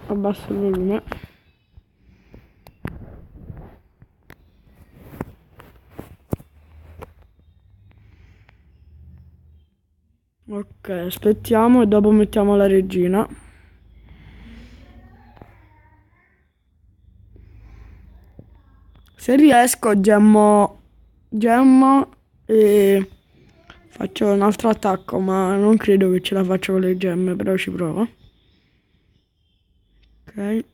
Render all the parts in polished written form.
Abbasso il volume. Ok, aspettiamo e dopo mettiamo la regina. Se riesco gemmo e faccio un altro attacco, ma non credo che ce la faccio con le gemme, però ci provo. Ok.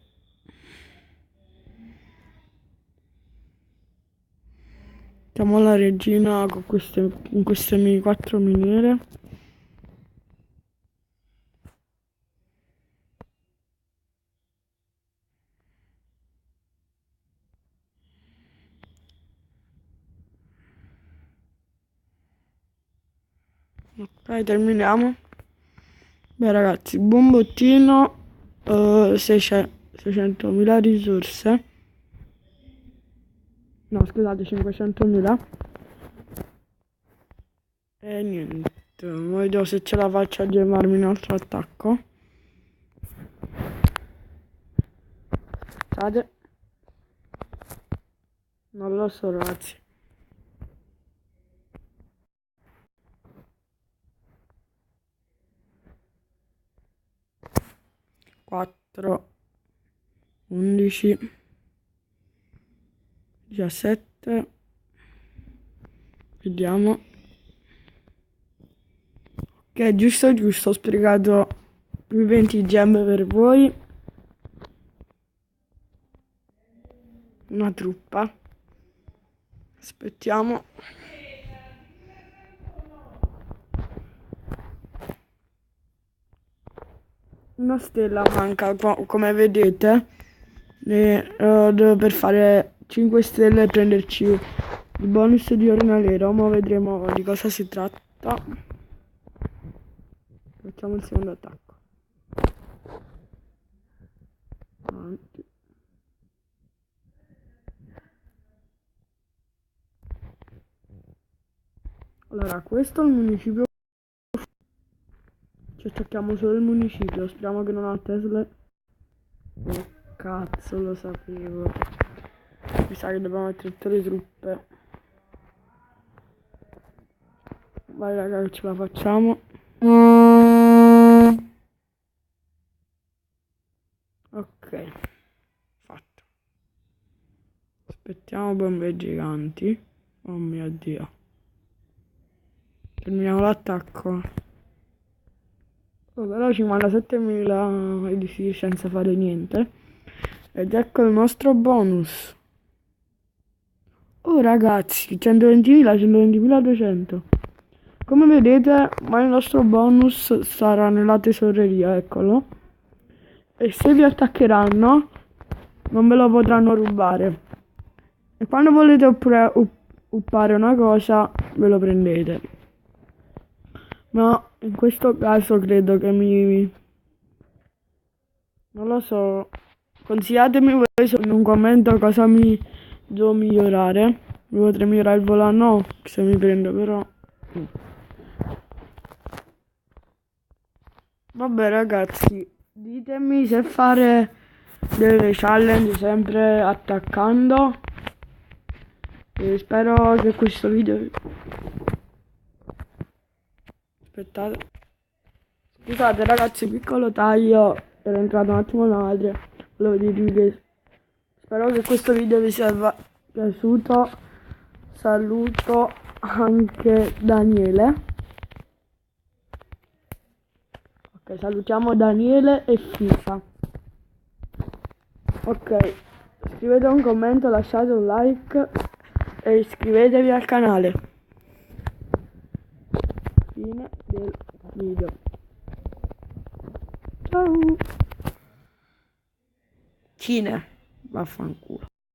Mettiamo la regina con queste 4 miniere. Ok, terminiamo. Beh ragazzi, buon bottino, 600.000 risorse. No, scusate, 500.000. E niente, vedo se ce la faccio a gemmarmi un altro attacco. Aspettate. Non lo so ragazzi. Quattro, 11, 17. Vediamo. Ok, giusto, ho sprecato più 20 gemme per voi. Una truppa. Aspettiamo. Una stella manca, come vedete. Per fare 5 stelle e prenderci il bonus di Ornalero. Ma vedremo di cosa si tratta. Facciamo il secondo attacco. Avanti. Allora, questo è il municipio. Ci attacchiamo solo il municipio. Speriamo che non ha Tesla. Oh cazzo, lo sapevo. Mi sa che dobbiamo mettere tutte le truppe. Vai raga che ce la facciamo. Ok, fatto. Aspettiamo bombe giganti. Oh mio dio. Terminiamo l'attacco. Oh, però 57.000 edifici senza fare niente. Ed ecco il nostro bonus. Oh ragazzi, 120.000, 120.200. Come vedete, ma il nostro bonus sarà nella tesoreria, eccolo. E se vi attaccheranno, non ve lo potranno rubare. E quando volete uppare una cosa, ve lo prendete. Ma in questo caso credo che non lo so. Consigliatemi voi in un commento cosa mi devo migliorare. Mi potrei migliorare il volo, no, se mi prendo però. Vabbè ragazzi, ditemi se fare delle challenge sempre attaccando. E spero che questo video... Aspettate. Scusate ragazzi, piccolo taglio, ero entrato un attimo la madre. Volevo dirvi che spero che questo video vi sia piaciuto. Saluto anche Daniele. Ok, salutiamo Daniele e FIFA. Ok, scrivete un commento, lasciate un like e iscrivetevi al canale. Fine del video. Ciao. Fine. Vaffanculo.